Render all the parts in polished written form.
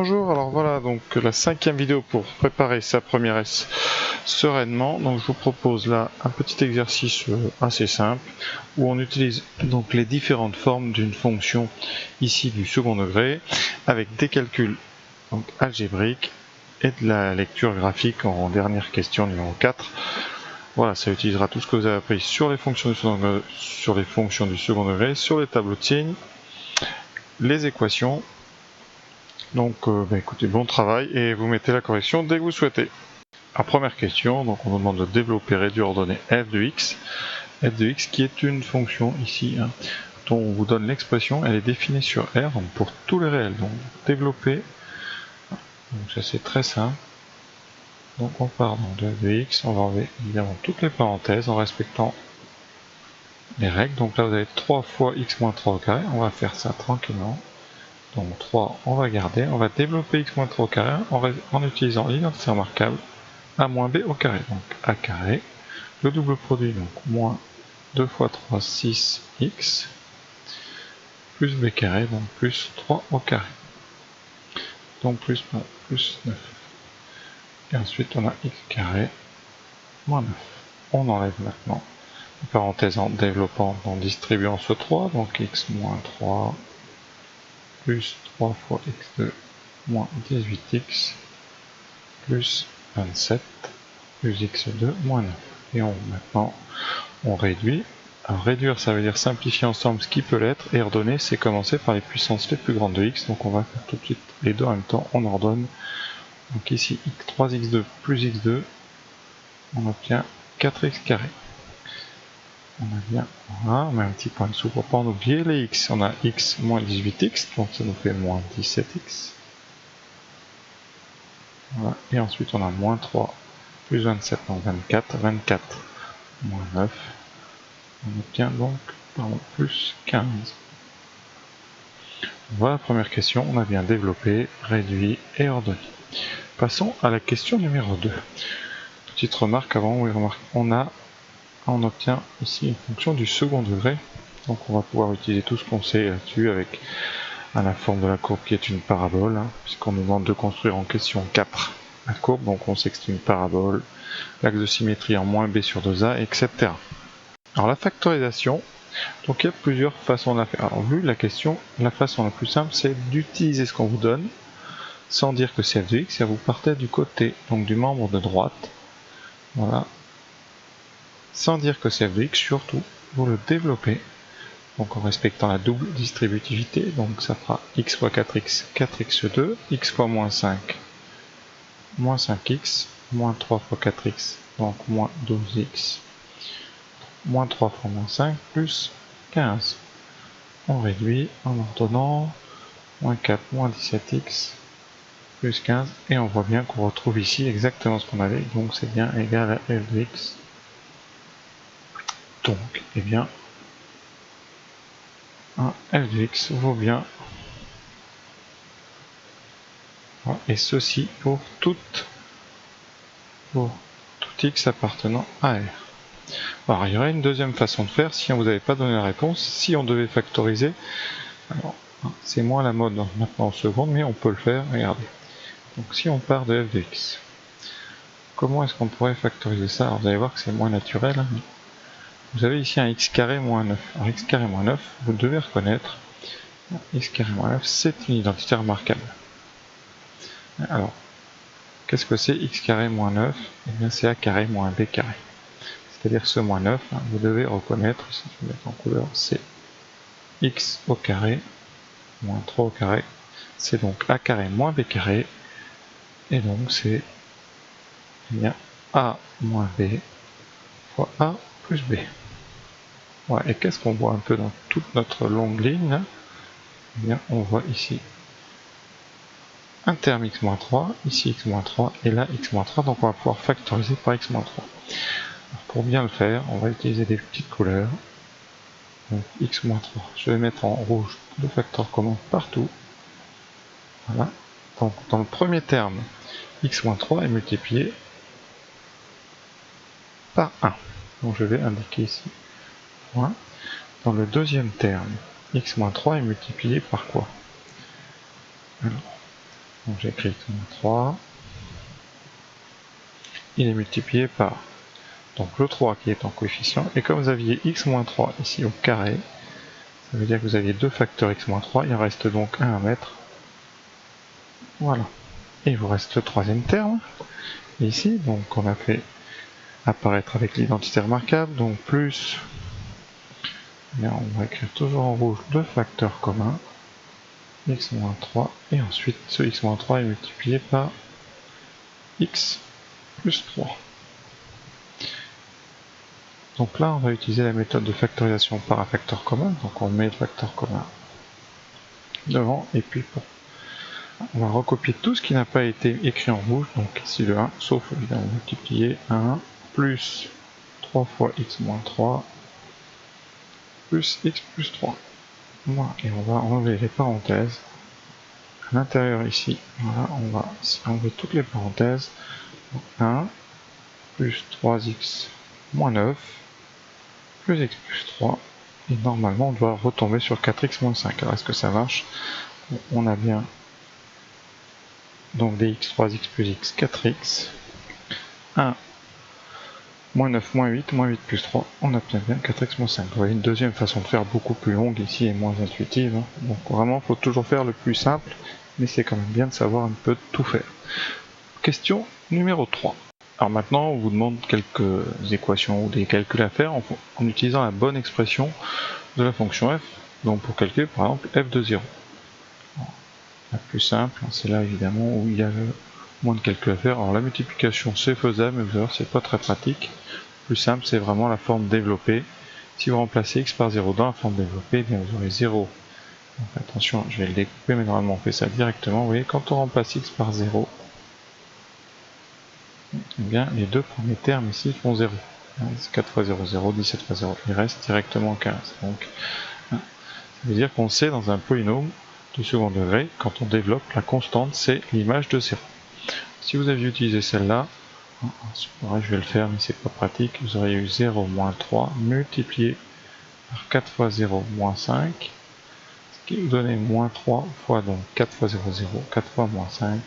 Bonjour, alors voilà donc la 5e vidéo pour préparer sa première S sereinement. Donc je vous propose là un petit exercice assez simple où on utilise donc les différentes formes d'une fonction ici du second degré avec des calculs donc algébriques et de la lecture graphique en dernière question numéro 4. Voilà, ça utilisera tout ce que vous avez appris sur les fonctions du second degré, sur les tableaux de signes, les équations. Donc écoutez, bon travail et vous mettez la correction dès que vous souhaitez. Alors première question, donc on nous demande de développer réduire ordonnée f de x qui est une fonction ici dont on vous donne l'expression, elle est définie sur R donc pour tous les réels. Donc développer, donc ça c'est très simple. Donc on part de f de x, on va enlever évidemment toutes les parenthèses en respectant les règles. Donc là vous avez 3 fois x moins 3 au carré, on va faire ça tranquillement. Donc 3, on va garder, on va développer x moins 3 au carré en utilisant l'identité remarquable a moins b au carré. Donc a carré, le double produit, donc moins 2 fois 3, 6x, plus b carré, donc plus 3 au carré. Donc plus 9. Et ensuite on a x carré, moins 9. On enlève maintenant les parenthèses en développant, en distribuant ce 3, donc x moins 3, plus 3 fois x2, moins 18x, plus 27, plus x2, moins 9. Et maintenant, on réduit. Alors réduire, ça veut dire simplifier ensemble ce qui peut l'être, et ordonner, c'est commencer par les puissances les plus grandes de x. Donc on va faire tout de suite les deux en même temps, on ordonne. Donc ici, 3x2 plus x2, on obtient 4x carré. On a bien, voilà, on met un petit point dessous pour ne pas en oublier les x. On a x moins 18x, donc ça nous fait moins 17x. Voilà. Et ensuite on a moins 3 plus 27, donc 24, 24 moins 9, on obtient donc plus 15. Voilà la première question, on a bien développé, réduit et ordonné. Passons à la question numéro 2. Petite remarque avant, oui, on obtient ici une fonction du second degré, donc on va pouvoir utiliser tout ce qu'on sait là-dessus avec la forme de la courbe qui est une parabole, puisqu'on nous demande de construire en question 4 la courbe, donc on sait que c'est une parabole, l'axe de symétrie en moins b sur 2a, etc. Alors la factorisation, donc il y a plusieurs façons de la faire. Alors vu la question, la façon la plus simple c'est d'utiliser ce qu'on vous donne, sans dire que c'est f de x, et vous partez du côté, donc du membre de droite, voilà, sans dire que c'est f de x, surtout, vous le développez, donc en respectant la double distributivité, donc ça fera x fois 4x, 4x2, x fois moins 5, moins 5x, moins 3 fois 4x, donc moins 12x, moins 3 fois moins 5, plus 15. On réduit en ordonnant moins 4, moins 17x, plus 15, et on voit bien qu'on retrouve ici exactement ce qu'on avait, donc c'est bien égal à f de x. Donc, eh bien, f de x vaut bien, et ceci pour tout x appartenant à R. Alors, il y aurait une deuxième façon de faire si on vous avait pas donné la réponse, si on devait factoriser. Alors, c'est moins la mode maintenant en seconde, mais on peut le faire, regardez. Donc si on part de f de x, comment est-ce qu'on pourrait factoriser ça? Alors vous allez voir que c'est moins naturel. Vous avez ici un x carré moins 9. Alors x carré moins 9, vous devez reconnaître, x carré moins 9, c'est une identité remarquable. Alors, qu'est-ce que c'est x carré moins 9? Eh bien c'est a carré moins b carré. C'est-à-dire ce moins 9, vous devez reconnaître, si je vais mettre en couleur, c'est x au carré moins 3 au carré. C'est donc a carré moins b carré. Et donc c'est bien a moins b fois a plus b. Ouais, et qu'est-ce qu'on voit un peu dans toute notre longue ligne? Eh bien, on voit ici un terme x-3, ici x-3, et là x-3, donc on va pouvoir factoriser par x-3. Alors, pour bien le faire, on va utiliser des petites couleurs. Donc x-3, je vais mettre en rouge le facteur commun partout. Voilà. Donc dans le premier terme, x-3 est multiplié par 1. Donc je vais indiquer ici point. Dans le deuxième terme, x-3 est multiplié par quoi? Alors, Donc j'écris x-3. Il est multiplié par donc le 3 qui est en coefficient. Et comme vous aviez x-3 ici au carré, ça veut dire que vous aviez deux facteurs x-3. Il en reste donc un à mettre. Voilà. Et il vous reste le troisième terme. Ici, donc on a fait apparaître avec l'identité remarquable. Donc plus, bien, on va écrire toujours en rouge le facteur commun. x-3. Et ensuite, ce x-3 est multiplié par x plus 3. Donc là, on va utiliser la méthode de factorisation par un facteur commun. Donc on met le facteur commun devant, et puis on va recopier tout ce qui n'a pas été écrit en rouge, donc ici le 1, sauf évidemment multiplier 1 plus 3 fois x moins 3 plus x plus 3. Voilà, et on va enlever les parenthèses. À l'intérieur ici, voilà, on va enlever toutes les parenthèses. Donc 1 plus 3x moins 9 plus x plus 3, et normalement on doit retomber sur 4x moins 5. Alors est-ce que ça marche? On a bien donc dx 3x plus x 4x, 1 moins 9 moins 8 moins 8 plus 3, on obtient bien 4x moins 5. Vous voyez une deuxième façon de faire beaucoup plus longue ici et moins intuitive, hein. Donc vraiment il faut toujours faire le plus simple, mais c'est quand même bien de savoir un peu tout faire. Question numéro 3. Alors maintenant, on vous demande quelques équations ou des calculs à faire en utilisant la bonne expression de la fonction f. Donc pour calculer par exemple f de 0. La plus simple, c'est là évidemment où il y a le moins de calculs à faire. Alors la multiplication c'est faisable, mais vous allez voir c'est pas très pratique. Le plus simple c'est vraiment la forme développée. Si vous remplacez x par 0 dans la forme développée, eh bien vous aurez 0. Donc attention, je vais le découper, mais normalement on fait ça directement. Vous voyez, quand on remplace x par 0, eh bien, les deux premiers termes ici font 0. 4 fois 0, 0, 17 fois 0, il reste directement 15. Donc, ça veut dire qu'on sait dans un polynôme du second degré, quand on développe, la constante, c'est l'image de 0. Si vous aviez utilisé celle-là, je vais le faire, mais c'est pas pratique, vous auriez eu 0 moins 3 multiplié par 4 fois 0 moins 5, ce qui vous donnait moins 3 fois donc 4 fois 0, 0, 4 fois moins 5,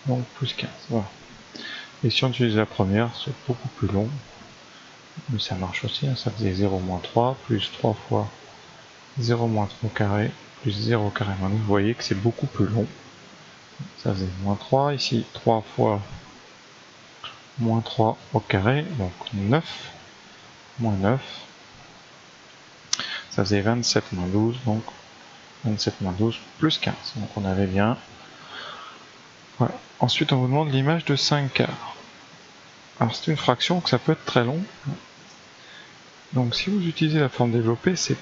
donc plus 15. Voilà. Et si on utilise la première, c'est beaucoup plus long, mais ça marche aussi, hein. Ça faisait 0 moins 3, plus 3 fois 0 moins 3 carré, plus 0 carré moins 9. Vous voyez que c'est beaucoup plus long. Ça faisait moins 3, ici 3 fois moins 3 au carré, donc 9, moins 9. Ça faisait 27 moins 12, donc 27 moins 12 plus 15. Donc on avait bien. Voilà. Ensuite on vous demande l'image de 5 quarts. Alors c'est une fraction que ça peut être très long. Donc si vous utilisez la forme développée, c'est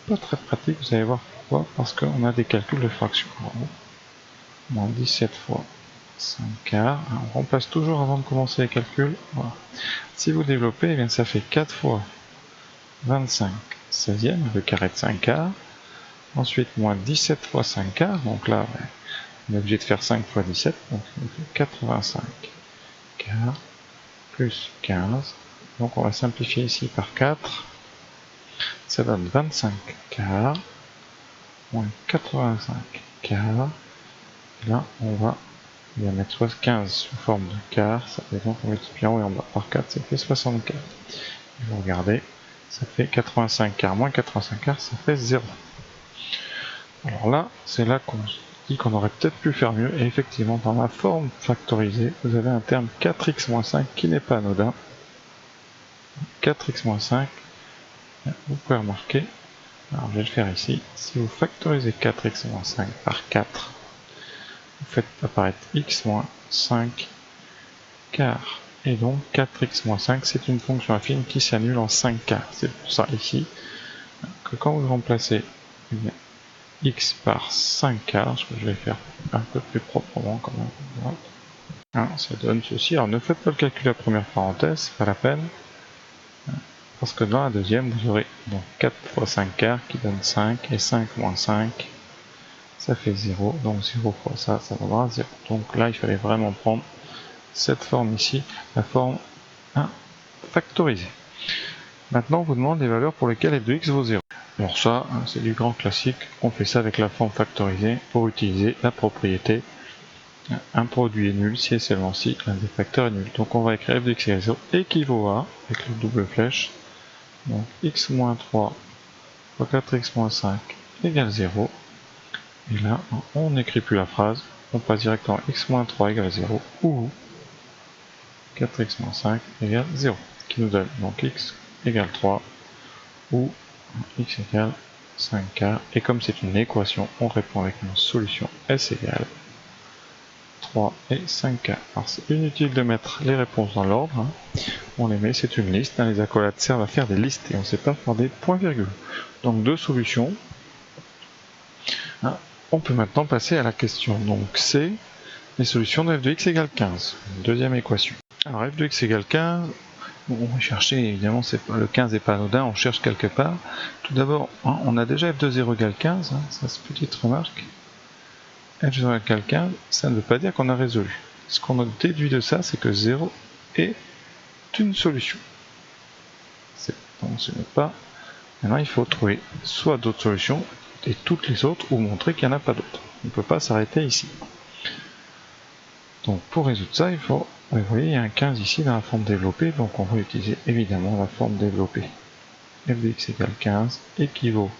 pas très pratique, vous allez voir pourquoi, parce qu'on a des calculs de fractions. Moins 17 fois 5 quarts, on remplace toujours avant de commencer les calculs. Voilà. Si vous développez, eh bien ça fait 4 fois 25 16e, le carré de 5 quarts. Ensuite, moins 17 fois 5 quarts, donc là, on est obligé de faire 5 fois 17, donc on fait 85 quarts, plus 15. Donc on va simplifier ici par 4. Ça donne 25 quarts, moins 85 quarts. Et là, on va mettre soit 15 sous forme de quart, ça fait donc en multipliant en haut et en bas par 4, ça fait 64. Et vous regardez, ça fait 85 quarts moins 85 quarts, ça fait 0. Alors là, c'est là qu'on se dit qu'on aurait peut-être pu faire mieux, et effectivement, dans la forme factorisée, vous avez un terme 4x moins 5 qui n'est pas anodin. 4x moins 5, vous pouvez remarquer, alors je vais le faire ici, si vous factorisez 4x moins 5 par 4, vous faites apparaître x moins 5 quarts. Et donc 4x moins 5, c'est une fonction affine qui s'annule en 5 quarts. C'est pour ça ici que quand vous remplacez x par 5 quarts, ce que je vais faire un peu plus proprement quand même, hein, ça donne ceci. Alors ne faites pas le calcul à la première parenthèse, c'est pas la peine, parce que dans la deuxième, vous aurez donc 4 fois 5 quarts qui donne 5, et 5 moins 5, ça fait 0, donc 0 fois ça, ça donnera 0. Donc là, il fallait vraiment prendre cette forme ici, la forme 1 factorisée. Maintenant, on vous demande les valeurs pour lesquelles f de x vaut 0. Alors ça, c'est du grand classique, on fait ça avec la forme factorisée pour utiliser la propriété Un produit est nul si et seulement si l'un des facteurs est nul. Donc on va écrire f de x égale 0 équivaut à, avec le double flèche, donc x moins 3 fois 4x moins 5 égale 0. Et là, on n'écrit plus la phrase, on passe directement x moins 3 égale 0 ou 4x moins 5 égale 0, qui nous donne donc x égale 3 ou x égale 5k. Et comme c'est une équation, on répond avec une solution s égale 3 et 5k. Alors c'est inutile de mettre les réponses dans l'ordre, hein. On les met, c'est une liste, hein. Les accolades servent à faire des listes et on ne sait pas faire des points-virgules. Donc deux solutions. Hein. On peut maintenant passer à la question donc C, les solutions de f de x égale 15, deuxième équation. Alors f de x égale 15, on va chercher, évidemment le 15 n'est pas anodin, on cherche quelque part. Tout d'abord, hein, on a déjà f de 0 égale 15, hein, ça c'est une petite remarque. f de 0 égale 15, ça ne veut pas dire qu'on a résolu. Ce qu'on a déduit de ça, c'est que 0 est une solution. Donc ce n'est pas. Maintenant, il faut trouver soit d'autres solutions et toutes les autres ou montrer qu'il n'y en a pas d'autres. On ne peut pas s'arrêter ici. Donc pour résoudre ça, il faut. Vous voyez, il y a un 15 ici dans la forme développée, donc on va utiliser évidemment la forme développée. f de x égale 15 équivaut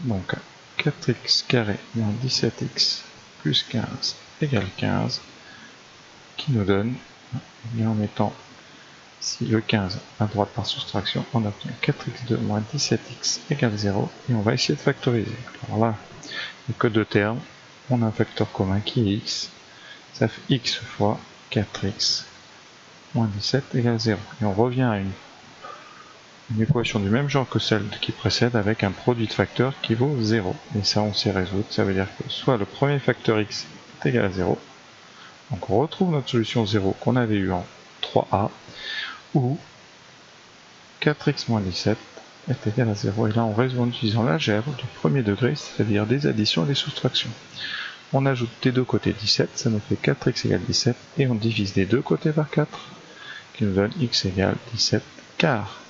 donc à 4x carré moins 17x plus 15 égale 15, qui nous donne, en mettant si le 15 à droite par soustraction, on obtient 4x2 moins 17x égale 0, et on va essayer de factoriser. Alors là, il n'y a que deux termes, on a un facteur commun qui est x, ça fait x fois 4x moins 17 égale 0. Et on revient à une équation du même genre que celle qui précède avec un produit de facteurs qui vaut 0. Et ça, on sait résoudre, ça veut dire que soit le premier facteur x est égal à 0, donc on retrouve notre solution 0 qu'on avait eu en 3a, ou 4x moins 17 est égal à 0. Et là, on résout en utilisant l'algèbre du premier degré, c'est-à-dire des additions et des soustractions. On ajoute des deux côtés 17, ça nous fait 4x égale 17, et on divise des deux côtés par 4, qui nous donne x égale 17 quart.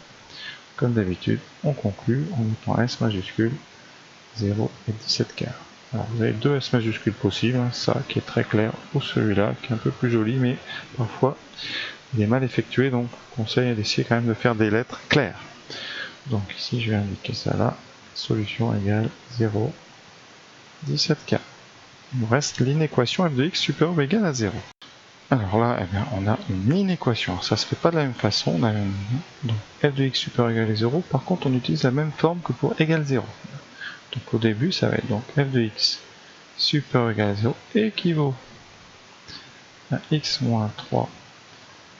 Comme d'habitude, on conclut en mettant S majuscule 0 et 17 quarts. Alors vous avez deux S majuscules possibles, hein, ça qui est très clair, ou celui-là qui est un peu plus joli, mais parfois il est mal effectué, donc je conseille d'essayer quand même de faire des lettres claires. Donc ici je vais indiquer ça là, solution égale 0, 17 quarts. Il nous reste l'inéquation f de x supérieur ou égal à 0. Alors là, eh bien, on a une inéquation. Alors, ça se fait pas de la même façon. On a donc f de x supérieur ou égal à 0. Par contre, on utilise la même forme que pour égal 0. Donc au début, ça va être donc f de x supérieur ou égal à 0 équivaut à x moins 3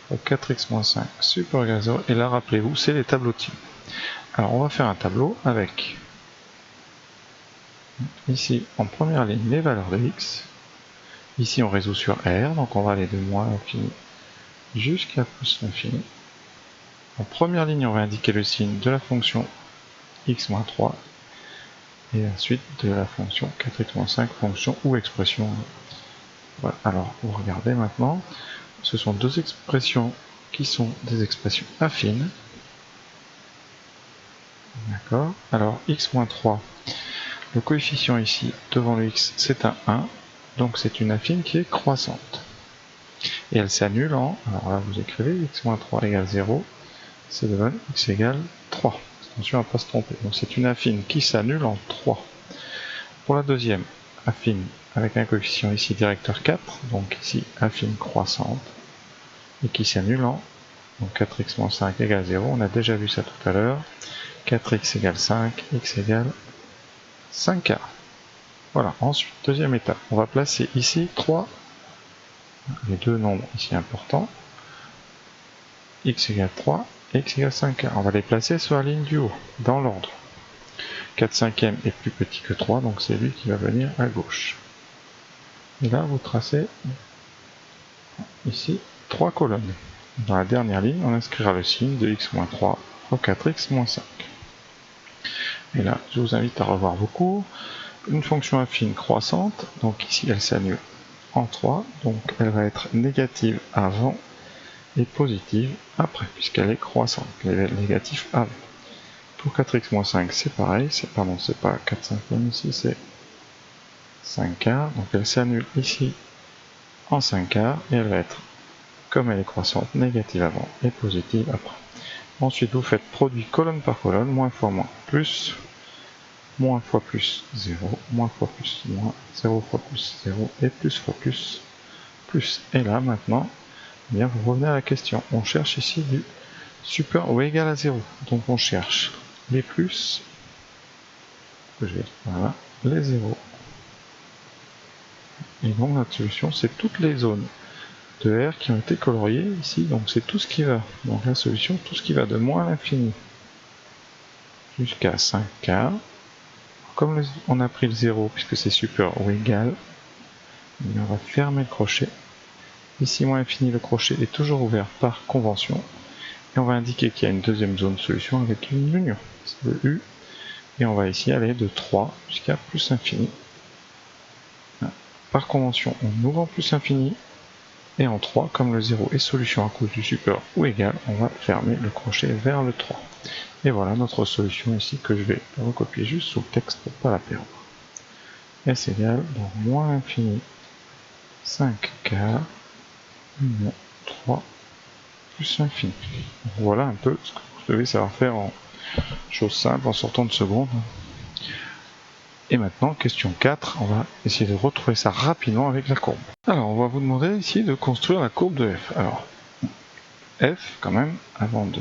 fois 4x moins 5 supérieur ou égal à 0. Et là, rappelez-vous, c'est les tableaux types. Alors on va faire un tableau avec ici en première ligne les valeurs de x. Ici on résout sur R, donc on va aller de moins l'infini jusqu'à plus l'infini. En première ligne on va indiquer le signe de la fonction x moins 3 et ensuite de la fonction 4x moins 5, fonction ou expression. Voilà. Alors vous regardez maintenant, ce sont deux expressions qui sont des expressions affines. D'accord. Alors x moins 3, le coefficient ici devant le x c'est un 1, donc c'est une affine qui est croissante. Et elle s'annule en, alors là vous écrivez x moins 3 égale 0, ça donne x égale 3. Attention à ne pas se tromper. Donc c'est une affine qui s'annule en 3. Pour la deuxième affine, avec un coefficient ici directeur 4, donc ici affine croissante, et qui s'annule en donc 4x moins 5 égale 0, on a déjà vu ça tout à l'heure, 4x égale 5, x égale 5 quarts. Voilà, ensuite, deuxième étape, on va placer ici 3, les deux nombres ici importants, x égale 3, et x égale 5 quarts. On va les placer sur la ligne du haut, dans l'ordre. 4 cinquièmes est plus petit que 3, donc c'est lui qui va venir à gauche. Et là, vous tracez ici 3 colonnes. Dans la dernière ligne, on inscrira le signe de x-3 fois 4x-5. Et là, je vous invite à revoir vos cours. Une fonction affine croissante, donc ici elle s'annule en 3, donc elle va être négative avant et positive après, puisqu'elle est croissante, elle est négative avant. Pour 4x-5, c'est pareil, c'est pas 4 cinquièmes ici, c'est 5 quarts, donc elle s'annule ici en 5 quarts et elle va être, comme elle est croissante, négative avant et positive après. Ensuite vous faites produit colonne par colonne, moins fois moins plus, moins fois plus 0, moins fois plus moins, 0 fois plus 0 et plus fois plus plus. Et là maintenant, eh bien, vous revenez à la question, on cherche ici du supérieur ou égal à 0, donc on cherche les plus, voilà, les 0. Et donc notre solution c'est toutes les zones de R qui ont été coloriées ici, donc c'est tout ce qui va, donc la solution, tout ce qui va de moins à l'infini jusqu'à 5K. Comme on a pris le 0 puisque c'est supérieur ou égal, on va fermer le crochet. Ici moins infini, le crochet est toujours ouvert par convention. Et on va indiquer qu'il y a une deuxième zone de solution avec une union, c'est le U. Et on va ici aller de 3 jusqu'à plus infini. Par convention, on ouvre en plus infini. Et en 3, comme le 0 est solution à cause du supérieur ou égal, on va fermer le crochet vers le 3. Et voilà notre solution ici que je vais recopier juste sous le texte pour ne pas la perdre. S égale donc moins infini 5K moins 3 plus infini. Voilà un peu ce que vous devez savoir faire en chose simple en sortant de seconde. Et maintenant, question 4, on va essayer de retrouver ça rapidement avec la courbe. Alors, on va vous demander ici de construire la courbe de f. Alors, f, quand même, avant de...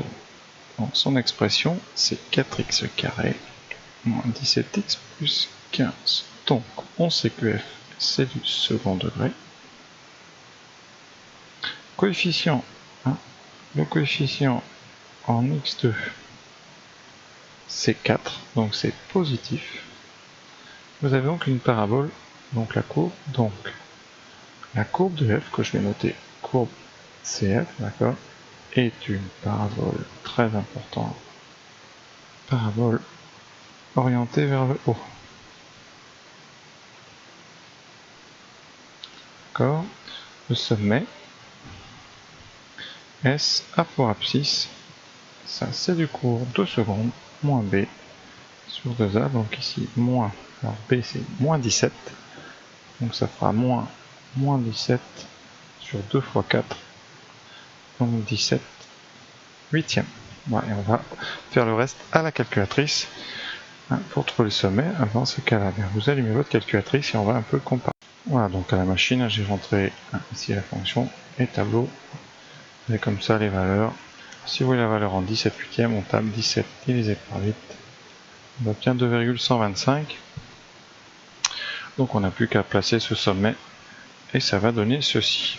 Bon, son expression, c'est 4x carré moins 17x plus 15. Donc, on sait que f, c'est du second degré. Coefficient, hein, le coefficient en x2, c'est 4, donc c'est positif. Vous avez donc une parabole, donc la courbe de f, que je vais noter courbe CF, d'accord, est une parabole très importante, parabole orientée vers le haut. D'accord. Le sommet, S a pour abscisse, ça c'est du cours 2 secondes, moins B sur 2A, donc ici moins, alors B c'est moins 17, donc ça fera moins 17 sur 2 fois 4, donc 17 huitièmes. Voilà, et on va faire le reste à la calculatrice pour trouver le sommet. Dans ce cas-là, vous allumez votre calculatrice et on va un peu comparer. Voilà, donc à la machine, j'ai rentré ici la fonction et tableau, et comme ça les valeurs. Si vous voulez la valeur en 17 huitièmes, on tape 17 divisé par 8, on obtient 2,125. Donc on n'a plus qu'à placer ce sommet et ça va donner ceci.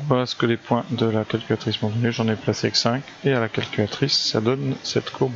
Voilà ce que les points de la calculatrice m'ont donné, j'en ai placé que 5 et à la calculatrice ça donne cette courbe.